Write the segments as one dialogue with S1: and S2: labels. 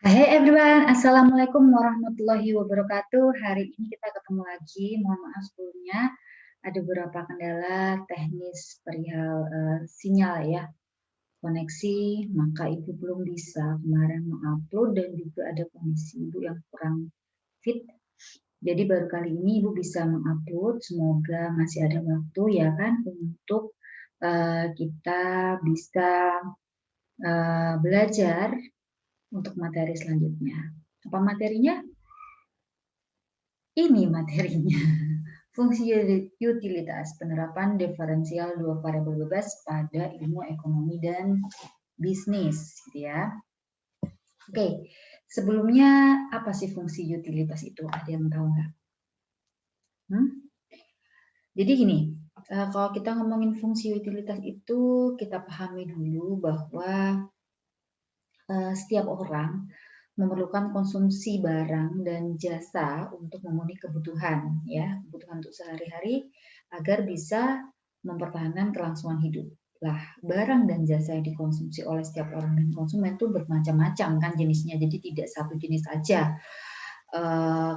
S1: Hai everyone, Assalamualaikum warahmatullahi wabarakatuh. Hari ini kita ketemu lagi. Mohon maaf sebelumnya ada beberapa kendala teknis perihal sinyal ya, koneksi. Maka Ibu belum bisa kemarin mengupload dan juga ada kondisi Ibu yang kurang fit. Jadi baru kali ini Ibu bisa mengupload. Semoga masih ada waktu ya kan untuk kita bisa belajar untuk materi selanjutnya. Apa materinya? Ini materinya. Fungsi utilitas, penerapan diferensial dua variabel bebas pada ilmu ekonomi dan bisnis, gitu ya. Oke, sebelumnya apa sih fungsi utilitas itu? Ada yang tahu nggak? Jadi gini, kalau kita ngomongin fungsi utilitas itu, kita pahami dulu bahwa setiap orang memerlukan konsumsi barang dan jasa untuk memenuhi kebutuhan ya, kebutuhan untuk sehari-hari agar bisa mempertahankan kelangsungan hidup. Lah, barang dan jasa yang dikonsumsi oleh setiap orang dan konsumen itu bermacam-macam kan jenisnya, jadi tidak satu jenis aja.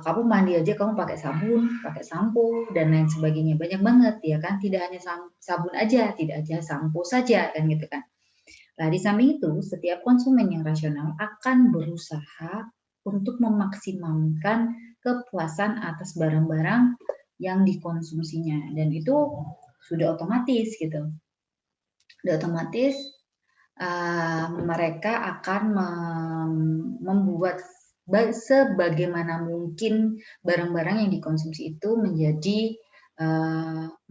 S1: Kamu mandi aja kamu pakai sabun, pakai sampo dan lain sebagainya, banyak banget ya kan, tidak hanya sabun aja, tidak aja sampo saja kan gitu kan. Nah, di samping itu, setiap konsumen yang rasional akan berusaha untuk memaksimalkan kepuasan atas barang-barang yang dikonsumsinya. Dan itu sudah otomatis gitu. Sudah otomatis mereka akan membuat sebagaimana mungkin barang-barang yang dikonsumsi itu menjadi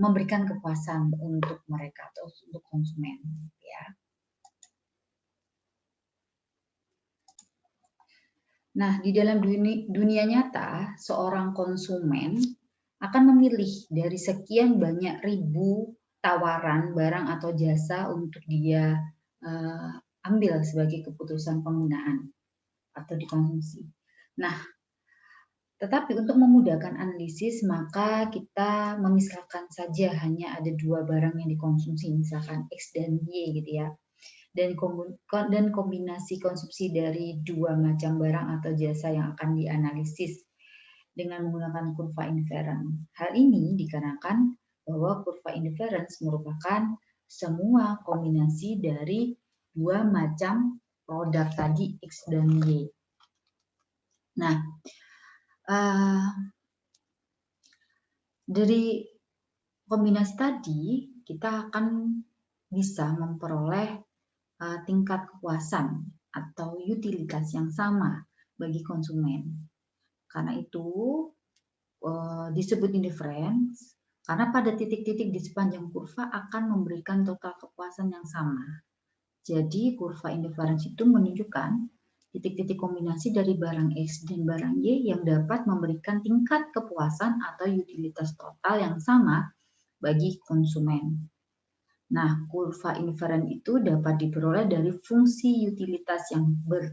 S1: memberikan kepuasan untuk mereka atau untuk konsumen ya. Nah, di dalam dunia nyata, seorang konsumen akan memilih dari sekian banyak ribu tawaran barang atau jasa untuk dia ambil sebagai keputusan penggunaan atau dikonsumsi. Nah, tetapi untuk memudahkan analisis, maka kita memisahkan saja hanya ada dua barang yang dikonsumsi, misalkan X dan Y gitu ya. Dan kombinasi konsumsi dari dua macam barang atau jasa yang akan dianalisis dengan menggunakan kurva inference. Hal ini dikarenakan bahwa kurva inference merupakan semua kombinasi dari dua macam produk tadi X dan Y. Nah, dari kombinasi tadi kita akan bisa memperoleh tingkat kepuasan atau utilitas yang sama bagi konsumen. Karena itu disebut indifference karena pada titik-titik di sepanjang kurva akan memberikan total kepuasan yang sama. Jadi kurva indifference itu menunjukkan titik-titik kombinasi dari barang X dan barang Y yang dapat memberikan tingkat kepuasan atau utilitas total yang sama bagi konsumen. Nah, kurva inference itu dapat diperoleh dari fungsi utilitas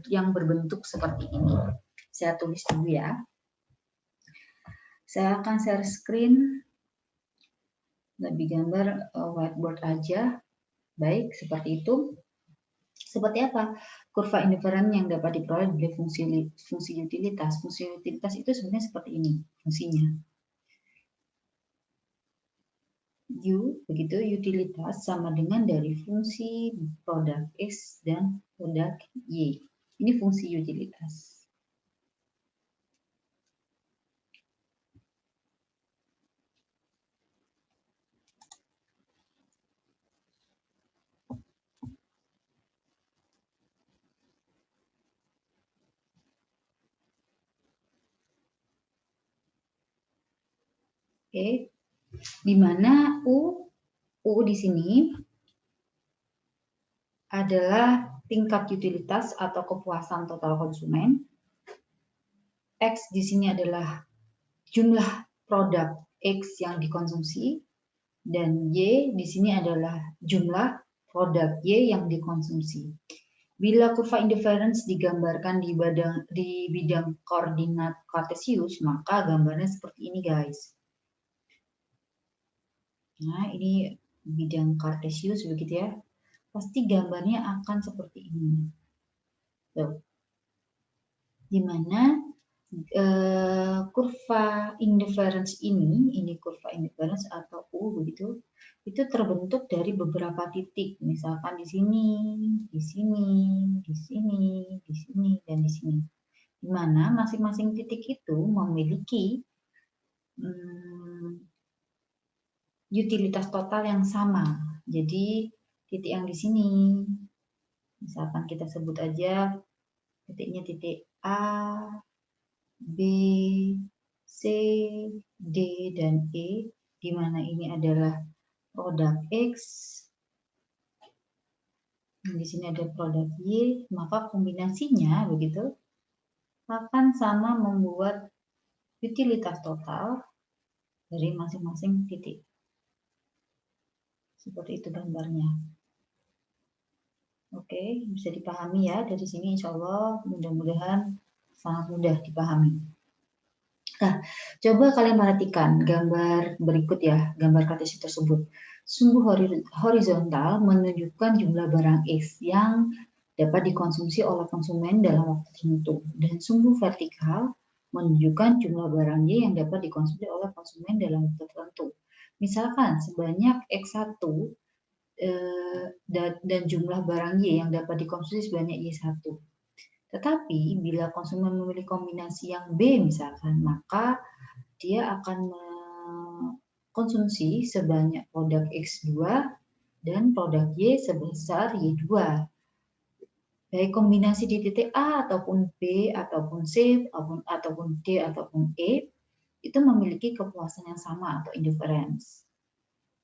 S1: yang berbentuk seperti ini. Saya tulis dulu ya. Saya akan share screen, lebih gambar whiteboard aja. Baik, seperti itu. Seperti apa? Kurva inference yang dapat diperoleh dari fungsi utilitas. Fungsi utilitas itu sebenarnya seperti ini fungsinya. U, begitu, utilitas sama dengan dari fungsi produk X dan produk Y. Ini fungsi utilitas. Oke, di mana U di sini adalah tingkat utilitas atau kepuasan total konsumen. X di sini adalah jumlah produk X yang dikonsumsi dan Y di sini adalah jumlah produk Y yang dikonsumsi. Bila kurva indifference digambarkan di bidang koordinat kartesius, maka gambarnya seperti ini, guys. Nah, ini bidang kartesius begitu ya. Pasti gambarnya akan seperti ini. Tuh. di mana kurva indifference ini kurva indifference atau U begitu, itu terbentuk dari beberapa titik, misalkan di sini, di sini, di sini, di sini, dan di sini. Di mana masing-masing titik itu memiliki utilitas total yang sama. Jadi titik yang di sini, misalkan kita sebut aja titiknya titik A, B, C, D, dan E, di mana ini adalah produk X, dan di sini ada produk Y, maka kombinasinya begitu akan sama membuat utilitas total dari masing-masing titik. Seperti itu gambarnya. Oke, bisa dipahami ya dari sini, insya Allah mudah-mudahan sangat mudah dipahami. Nah, coba kalian perhatikan gambar berikut ya, gambar kartesi tersebut. Sumbu horizontal menunjukkan jumlah barang X yang dapat dikonsumsi oleh konsumen dalam waktu tertentu, dan sumbu vertikal menunjukkan jumlah barang Y yang dapat dikonsumsi oleh konsumen dalam waktu tertentu. Misalkan sebanyak X1 dan jumlah barang Y yang dapat dikonsumsi sebanyak Y1. Tetapi bila konsumen memilih kombinasi yang B misalkan, maka dia akan mengkonsumsi sebanyak produk X2 dan produk Y sebesar Y2. Baik kombinasi di titik A ataupun B ataupun C ataupun D ataupun E itu memiliki kepuasan yang sama atau indifference.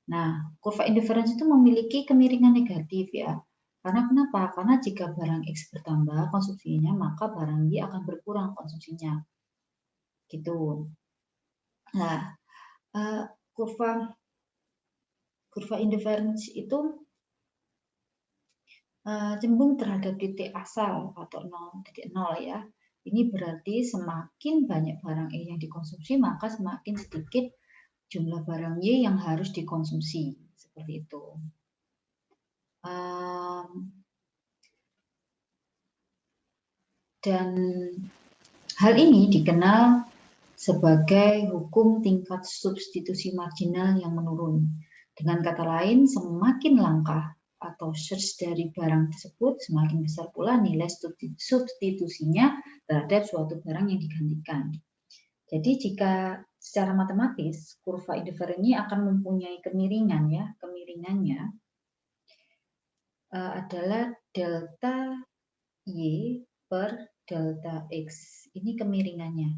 S1: Nah, kurva indifference itu memiliki kemiringan negatif ya. Karena kenapa? Karena jika barang X bertambah konsumsinya, maka barang Y akan berkurang konsumsinya. Gitu. Nah, kurva indifference itu cembung terhadap titik asal atau 0,0 ya. Ini berarti semakin banyak barang E yang dikonsumsi, maka semakin sedikit jumlah barang Y yang harus dikonsumsi. Seperti itu. Dan hal ini dikenal sebagai hukum tingkat substitusi marginal yang menurun. Dengan kata lain, semakin langka atau search dari barang tersebut, semakin besar pula nilai substitusinya terhadap suatu barang yang digantikan. Jadi jika secara matematis, kurva indifferent ini akan mempunyai kemiringan ya, kemiringannya adalah delta Y per delta X. Ini kemiringannya.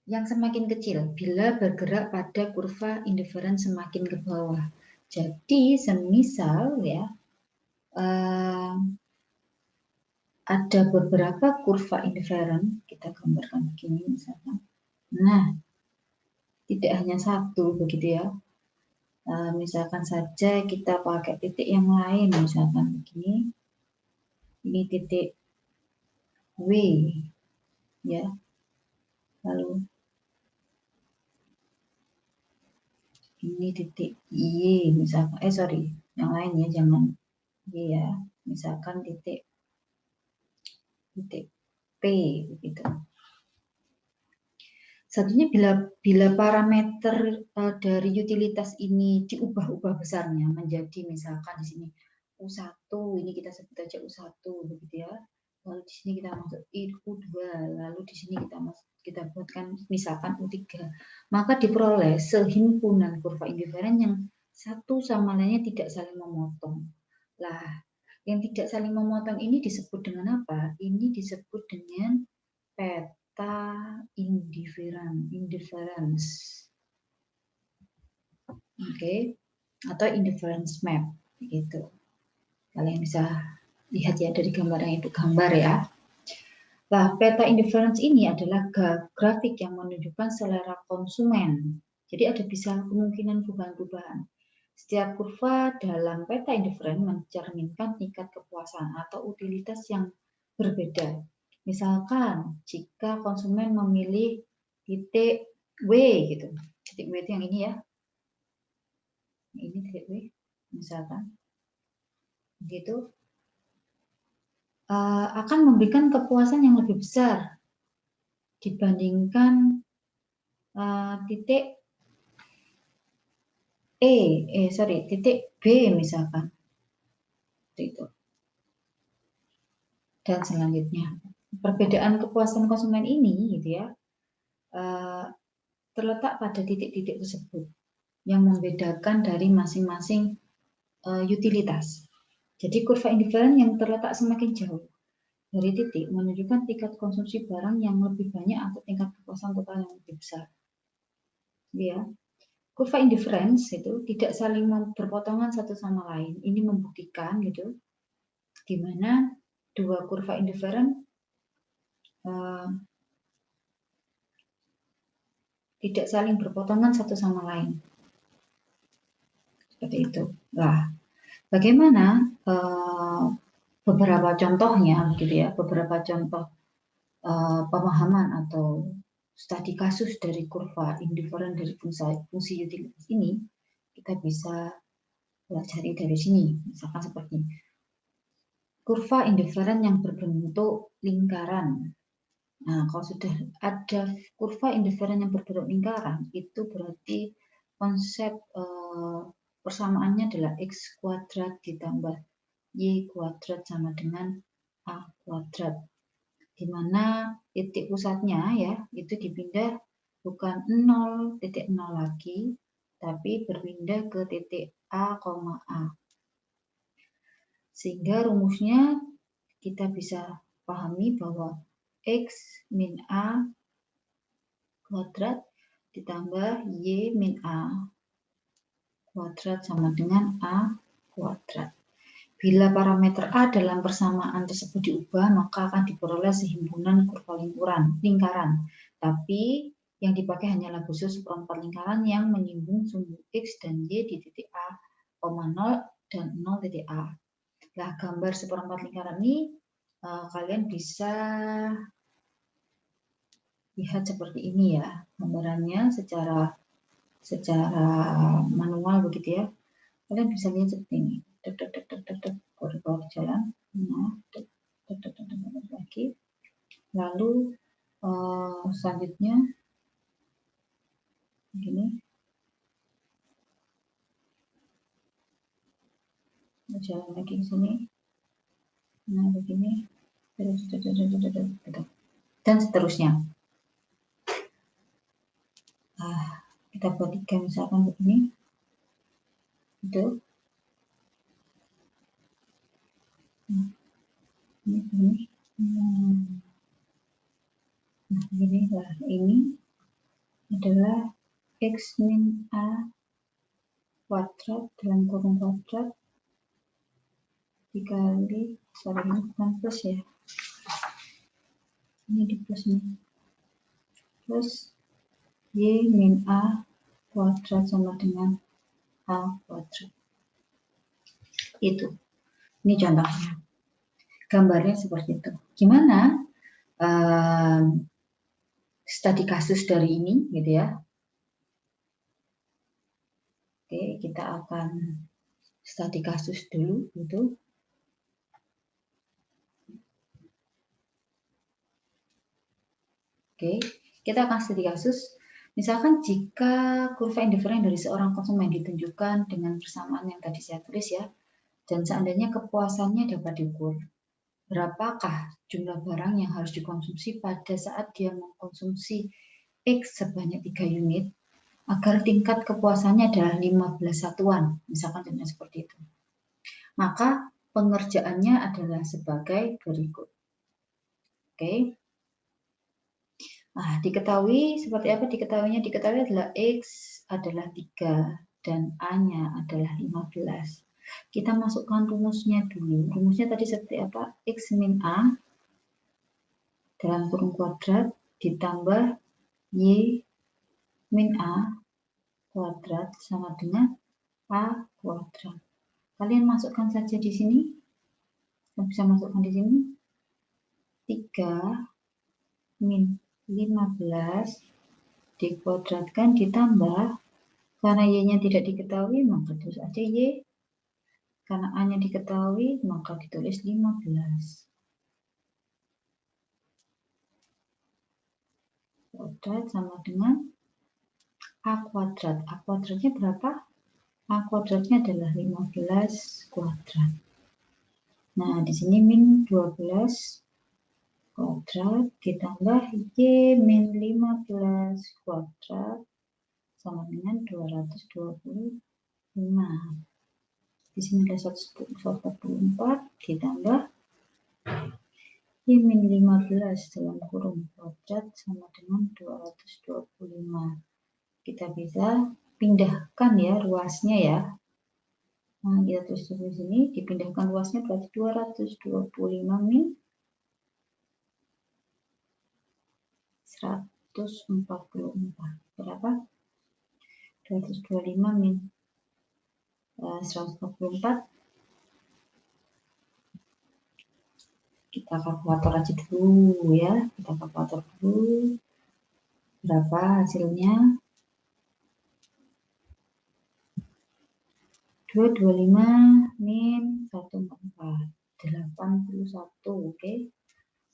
S1: Yang semakin kecil bila bergerak pada kurva indifference semakin ke bawah. Jadi semisal ya ada beberapa kurva indifferent, kita gambarkan begini misalkan. Nah, tidak hanya satu begitu ya. Misalkan saja kita pakai titik yang lain, misalkan begini. Ini titik W ya. Lalu ini titik Y misalkan, yang lain ya, jangan Y ya, misalkan titik P begitu. Satunya bila parameter dari utilitas ini diubah-ubah besarnya menjadi misalkan di sini U1, ini kita sebut aja U1 begitu ya. Lalu di sini kita masuk U2, lalu di sini kita buatkan misalkan U3. Maka diperoleh sehimpunan kurva indifferent yang satu sama lainnya tidak saling memotong. Lah, yang tidak saling memotong ini disebut dengan apa? Ini disebut dengan peta indifference. Oke. Atau indifference map gitu. Kalian bisa lihat ya dari gambar yang Ibu gambar ya. Nah, peta indifference ini adalah grafik yang menunjukkan selera konsumen. Jadi ada bisa kemungkinan perubahan-perubahan. Setiap kurva dalam peta indifference mencerminkan tingkat kepuasan atau utilitas yang berbeda. Misalkan jika konsumen memilih titik W gitu. Titik W itu yang ini ya. Ini titik W misalkan. Gitu. akan memberikan kepuasan yang lebih besar dibandingkan titik titik B misalkan. Itu. Dan selanjutnya, perbedaan kepuasan konsumen ini gitu ya, terletak pada titik-titik tersebut yang membedakan dari masing-masing utilitas. Jadi kurva indiferen yang terletak semakin jauh dari titik menunjukkan tingkat konsumsi barang yang lebih banyak atau tingkat kepuasan total yang lebih besar. Ya, kurva indifference itu tidak saling berpotongan satu sama lain. Ini membuktikan gitu, di mana dua kurva indiferen tidak saling berpotongan satu sama lain. Seperti itu. Nah, bagaimana beberapa contohnya, gitu ya, beberapa contoh pemahaman atau studi kasus dari kurva indiferen dari fungsi utilitas ini, kita bisa pelajari dari sini. Misalkan seperti kurva indiferen yang berbentuk lingkaran. Nah, kalau sudah ada kurva indiferen yang berbentuk lingkaran, itu berarti konsep persamaannya adalah X kuadrat ditambah Y kuadrat sama dengan A kuadrat. Di mana titik pusatnya ya, itu dipindah bukan 0,0 lagi, tapi berpindah ke titik A, A. Sehingga rumusnya kita bisa pahami bahwa X min A kuadrat ditambah Y min A kuadrat sama dengan A kuadrat. Bila parameter A dalam persamaan tersebut diubah, maka akan diperoleh sehimpunan kurva lingkaran. Tapi yang dipakai hanyalah khusus seperempat lingkaran yang menyinggung sumbu X dan Y di titik A, 0 dan 0 titik A. Nah, gambar seperempat lingkaran ini kalian bisa lihat seperti ini ya, gambarannya secara manual begitu ya. Kalian bisa lihat seperti ini. Koridor jalan, nah, lagi. Lalu selanjutnya begini. Jalan lagi ke sini. Nah, begini. Dan seterusnya. Kita buat tiga misalkan begini. Itu. Ini. Nah, ini adalah X min A kuadrat dalam kurung kuadrat dikali, ini bukan plus ya, ini di plus nih, plus Y min A kuadrat sama dengan A kuadrat. Itu, ini contohnya, gambarnya seperti itu. Gimana studi kasus dari ini gitu ya. Oke, kita akan studi kasus dulu gitu. Oke, kita akan studi kasus. Misalkan jika kurva indiferen dari seorang konsumen ditunjukkan dengan persamaan yang tadi saya tulis ya, dan seandainya kepuasannya dapat diukur, berapakah jumlah barang yang harus dikonsumsi pada saat dia mengkonsumsi X sebanyak 3 unit agar tingkat kepuasannya adalah 15 satuan, misalkan contohnya seperti itu. Maka pengerjaannya adalah sebagai berikut. Oke. Nah, diketahui seperti apa diketahuinya? Diketahui adalah X adalah 3 dan A-nya adalah 15. Kita masukkan rumusnya dulu. Rumusnya tadi seperti apa? X min A dalam kurung kuadrat ditambah Y min A kuadrat sama dengan A kuadrat. Kalian masukkan saja di sini. Kalian bisa masukkan di sini. 3 min 15 dikuadratkan ditambah, karena Y-nya tidak diketahui maka tulis aja Y, karena A-nya diketahui maka ditulis 15. kuadrat sama dengan A kuadrat. A kuadratnya berapa? A kuadratnya adalah 15 kuadrat. Nah, di sini min 12 kuadrat ditambah Y min 15 kuadrat sama dengan 225. Di sini ada 144 ditambah Y min 15 dalam kurung kuadrat sama dengan 225. Kita bisa pindahkan ya ruasnya ya. Nah, kita tulis di sini, dipindahkan luasnya berarti 225 min 144. Berapa? 225 min 144. Kita kalkulator aja dulu ya. Kita kalkulator dulu. Berapa hasilnya? 225 min 144. 81, oke.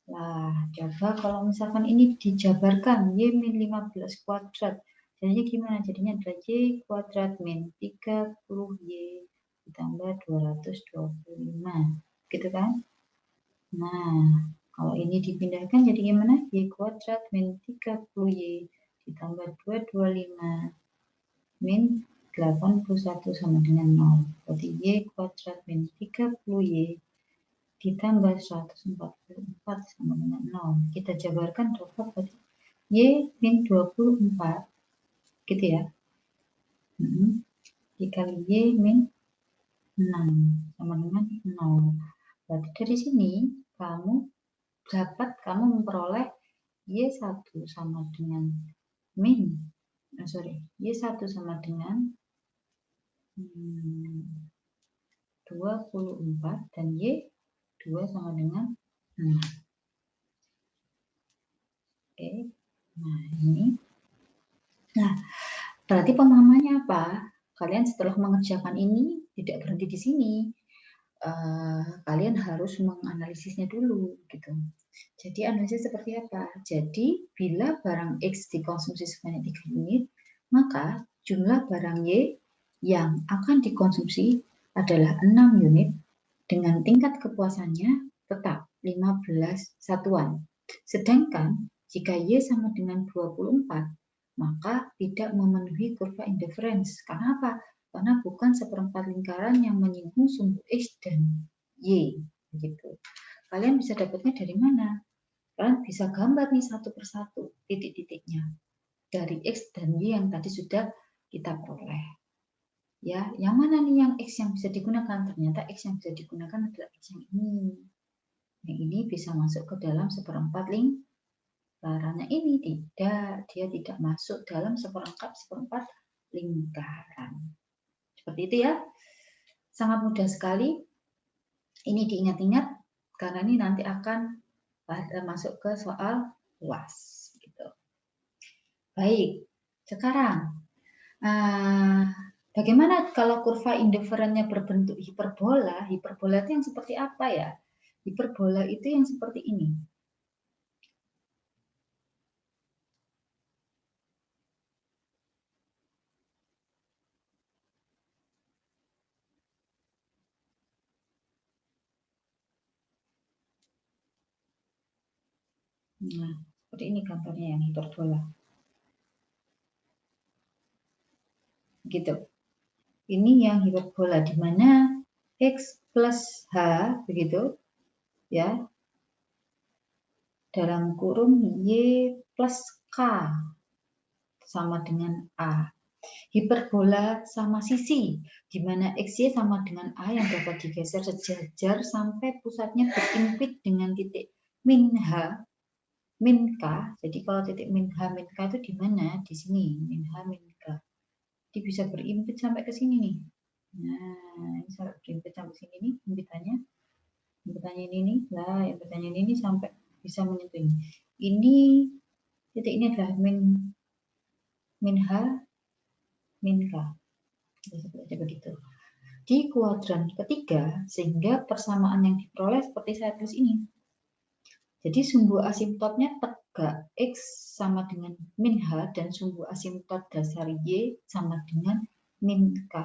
S1: Nah, coba kalau misalkan ini dijabarkan Y min 15 kuadrat. Jadinya gimana? Jadinya adalah Y kuadrat min 30Y ditambah 225. Gitu kan? Nah, kalau ini dipindahkan jadi gimana? Y kuadrat min 30Y ditambah 225 min 81 sama dengan 0. Berarti Y kuadrat min 30Y ditambah 144 sama dengan 0. Kita jabarkan dapat berarti Y min 24. Gitu ya. Dikali Y min 6 sama dengan 0. Berarti dari sini kamu memperoleh Y1 sama dengan Y1 sama dengan 24 dan Y2 sama dengan 6. Oke. Nah, ini. Nah, berarti pemahamannya apa? Kalian setelah mengerjakan ini tidak berhenti di sini. Kalian harus menganalisisnya dulu gitu. Jadi analisis seperti apa? Jadi bila barang X dikonsumsi sebanyak 3 unit, maka jumlah barang Y yang akan dikonsumsi adalah 6 unit dengan tingkat kepuasannya tetap 15 satuan. Sedangkan jika Y sama dengan 24, maka tidak memenuhi kurva indifference. Karena apa? Karena bukan seperempat lingkaran yang menyinggung sumbu X dan Y. Begitu. Kalian bisa dapatnya dari mana? Kalian bisa gambar nih satu persatu titik-titiknya dari X dan Y yang tadi sudah kita peroleh. Ya, yang mana nih yang X yang bisa digunakan? Ternyata X yang bisa digunakan adalah X yang ini. Yang ini bisa masuk ke dalam seperempat lingkarannya ini. Tidak, dia tidak masuk dalam seperempat lingkaran. Seperti itu ya. Sangat mudah sekali. Ini diingat-ingat karena ini nanti akan masuk ke soal luas. Gitu. Baik, sekarang bagaimana kalau kurva indifferentnya berbentuk hiperbola? Hiperbola itu yang seperti apa ya? Hiperbola itu yang seperti ini. Nah, seperti ini gambarnya yang hiperbola. Gitu. Ini yang hiperbola di mana X plus H begitu ya. Dalam kurung Y plus K sama dengan A. Hiperbola sama sisi, di mana XY sama dengan A yang dapat digeser sejajar sampai pusatnya berimpit dengan titik min H, min K. Jadi kalau titik min H, min K itu di mana? Di sini, min H, min K. Jadi bisa berimpit sampai ke sini nih. Nah, ini sampai berimpit sampai sini nih, impitannya. Impitannya ini nih, lah, impitannya ini sampai bisa menyentuh ini. Ini titik ini adalah min H, min K. Seperti begitu. Di kuadran ketiga, sehingga persamaan yang diperoleh seperti saya tulis ini. Jadi sumbu asimptotnya jika X sama dengan min H dan sumbu asimtot dasar Y sama dengan min K,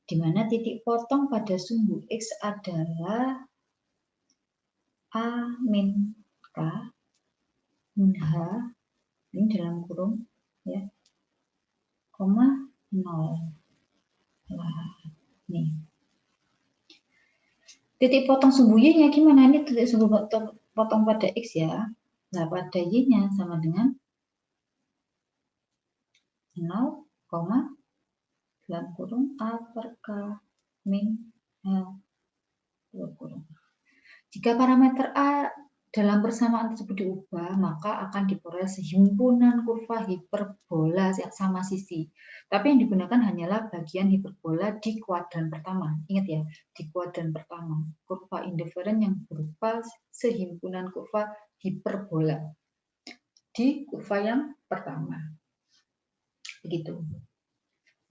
S1: di mana titik potong pada sumbu X adalah A min K min H, ini dalam kurung ya, koma 0. Nah, nih. Titik potong sumbu Y-nya gimana? Ini titik sumbu potong pada X ya. Nah, pada Y-nya sama dengan 0, dalam kurung A per K min H dua kurung. Jika parameter A dalam persamaan tersebut diubah, maka akan diperoleh sehimpunan kurva hiperbola yang sama sisi. Tapi yang digunakan hanyalah bagian hiperbola di kuadran pertama. Ingat ya, di kuadran pertama. Kurva indiferen yang berupa sehimpunan kurva hiperbola di kurva yang pertama. Begitu.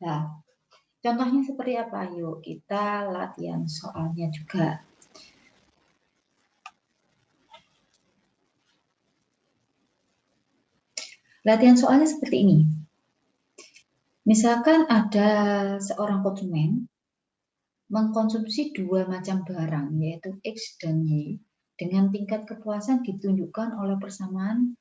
S1: Nah, contohnya seperti apa? Yuk kita latihan soalnya juga. Latihan soalnya seperti ini. Misalkan ada seorang konsumen mengkonsumsi dua macam barang, yaitu X dan Y, dengan tingkat kepuasan ditunjukkan oleh persamaan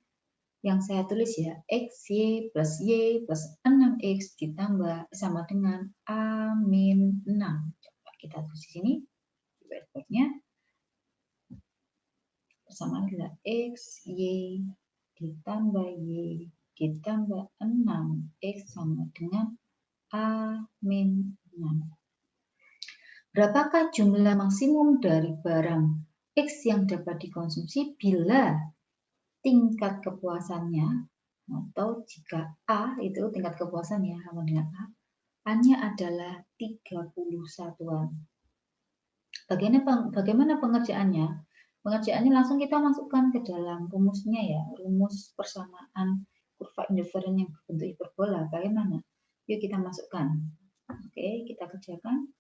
S1: yang saya tulis ya, X, Y plus 6X ditambah sama dengan A min 6. Coba kita tulis di sini, di whiteboard-nya. Persamaan adalah X, Y ditambah Y ditambah 6X sama dengan A min 6. Berapakah jumlah maksimum dari barang X yang dapat dikonsumsi bila tingkat kepuasannya, atau jika A itu tingkat kepuasannya sama dengan A, A-nya adalah 31-an. Bagaimana pengerjaannya? Pengerjaannya langsung kita masukkan ke dalam rumusnya ya, rumus persamaan kurva indiferen yang berbentuk hiperbola. Bagaimana? Yuk kita masukkan. Oke, kita kerjakan.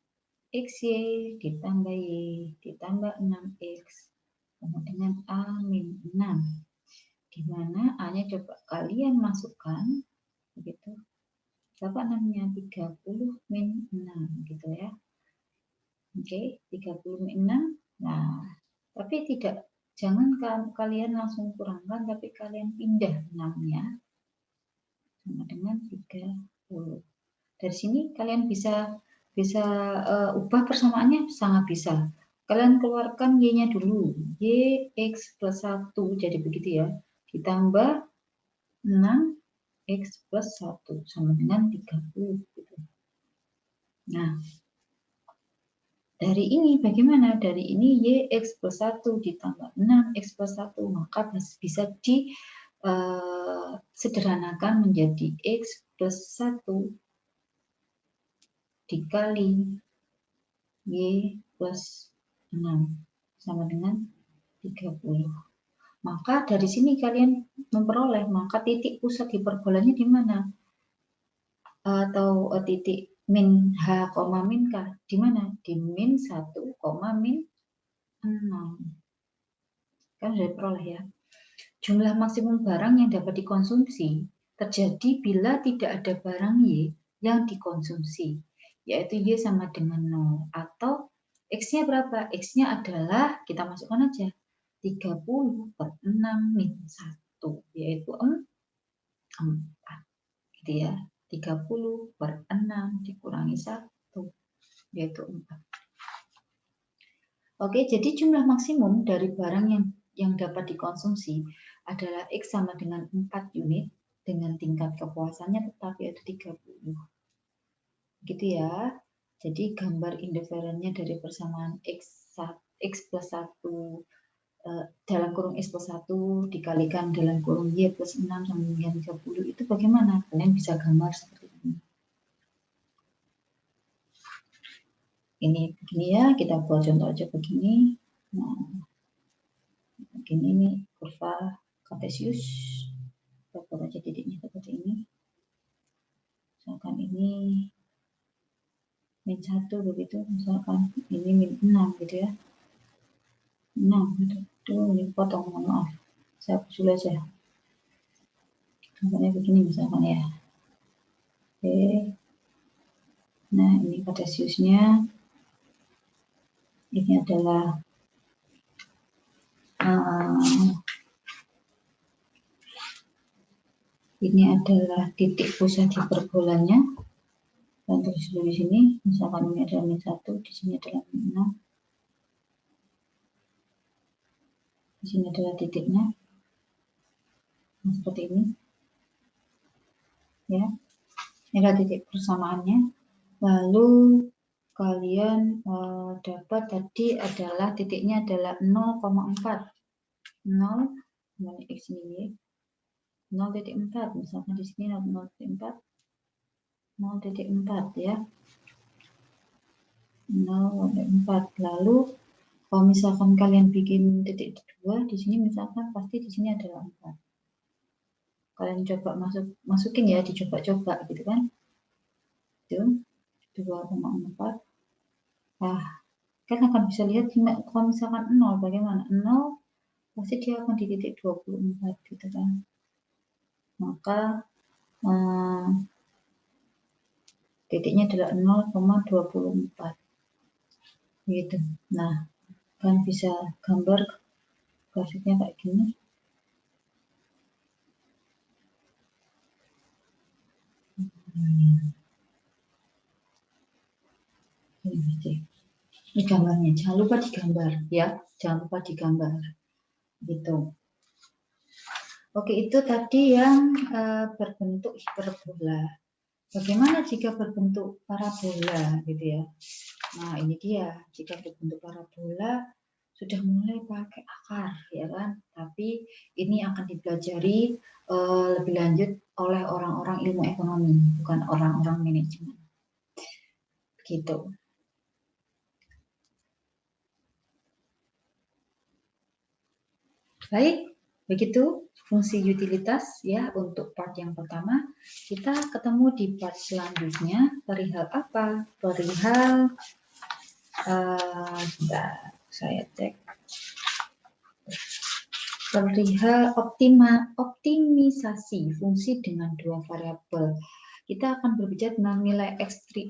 S1: XY ditambah Y ditambah 6X sama dengan A min 6. Di mana A-nya coba kalian masukkan, begitu. Berapa 6-nya? 30 min 6, gitu ya. Oke, 30 min 6. Nah, tapi jangan kalian langsung kurangkan, tapi kalian pindah 6-nya sama dengan 30. Dari sini kalian bisa ubah persamaannya, sangat bisa. Kalian keluarkan Y-nya dulu. Y X plus 1, jadi begitu ya. Ditambah 6X plus 1 sama dengan 30. Gitu. Nah, dari ini bagaimana? Dari ini Y X plus 1 ditambah 6X plus 1, maka bisa sederhanakan menjadi X plus 1 dikali Y plus 6 sama dengan 30. Maka dari sini kalian memperoleh, maka titik pusat hiperbolanya di mana? Atau titik min H, min K di mana? Di min 1, min 6. Kan sudah diperoleh ya. Jumlah maksimum barang yang dapat dikonsumsi terjadi bila tidak ada barang Y yang dikonsumsi, yaitu Y sama dengan 0. Atau X-nya berapa? X-nya adalah, kita masukkan aja, 30 per 6 min 1, yaitu 4. Gitu ya. 30 per 6 dikurangi 1, yaitu 4. Oke, jadi jumlah maksimum dari barang yang dapat dikonsumsi adalah X sama dengan 4 unit dengan tingkat kepuasannya tetap yaitu 30. Gitu ya. Jadi gambar indiferennya dari persamaan X plus 1 dalam kurung X plus 1 dikalikan dalam kurung Y plus 6 sama dengan 30, itu bagaimana? Kalian bisa gambar seperti ini. Ini begini ya, kita buat contoh aja begini. Nah, begini nih kurva Cartesius. Kita buat aja titiknya seperti ini. Misalkan ini min 1 begitu, misalkan ini min 6 gitu ya. 6 itu ini potong, mohon maaf. Saya usul aja. Contohnya begini misalkan ya. Oke. Nah, ini Cartesiusnya. Ini adalah titik pusat hiperbolanya. Dan tulis dulu di sini, misalkan ini adalah min 1, di sini adalah min 6. Di sini adalah titiknya. Nah, seperti ini. Ya. Ini adalah titik persamaannya. Lalu kalian dapat tadi adalah titiknya adalah 0,4. 0 x ini 0,4, misalkan di sini 0,4 ya, 0,4. Lalu kalau misalkan kalian bikin titik 2 di sini, misalkan pasti di sini adalah 4. Kalian coba masukin ya, dicoba-coba gitu kan. Itu 2,4. Nah, kan akan bisa lihat kalau misalkan 0 bagaimana? 0 pasti dia akan di titik 24 gitu kan. Maka titiknya adalah 0,24 gitu. Nah, kan bisa gambar grafiknya kayak gini. Ini gambarnya, jangan lupa digambar ya, jangan lupa digambar gitu. Oke, itu tadi yang berbentuk hiperbola. Bagaimana jika berbentuk parabola gitu ya? Nah, ini dia, jika berbentuk parabola sudah mulai pakai akar ya kan, tapi ini akan dipelajari lebih lanjut oleh orang-orang ilmu ekonomi, bukan orang-orang manajemen gitu. Baik, begitu fungsi utilitas ya untuk part yang pertama. Kita ketemu di part selanjutnya. Perihal apa? Perihal saya cek. Perihal optimisasi fungsi dengan dua variabel. Kita akan berbicara tentang nilai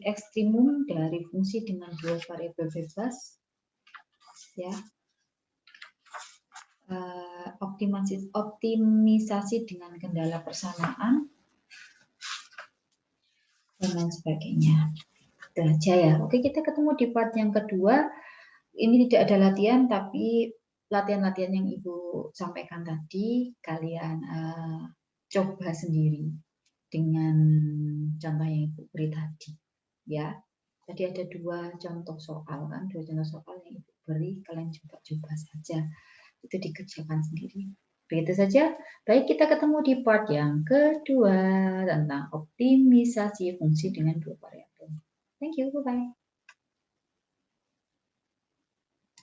S1: ekstrimum dari fungsi dengan dua variabel bebas. Ya. Optimisasi dengan kendala persamaan dan lain sebagainya. Itu aja ya. Oke, kita ketemu di part yang kedua. Ini tidak ada latihan, tapi latihan-latihan yang Ibu sampaikan tadi kalian coba sendiri dengan contoh yang Ibu beri tadi. Ya, tadi ada dua contoh soal kan, dua contoh soal yang Ibu beri, kalian coba-coba saja. Itu dikerjakan sendiri. Begitu saja. Baik, kita ketemu di part yang kedua tentang optimisasi fungsi dengan dua variabel. Thank you, bye-bye.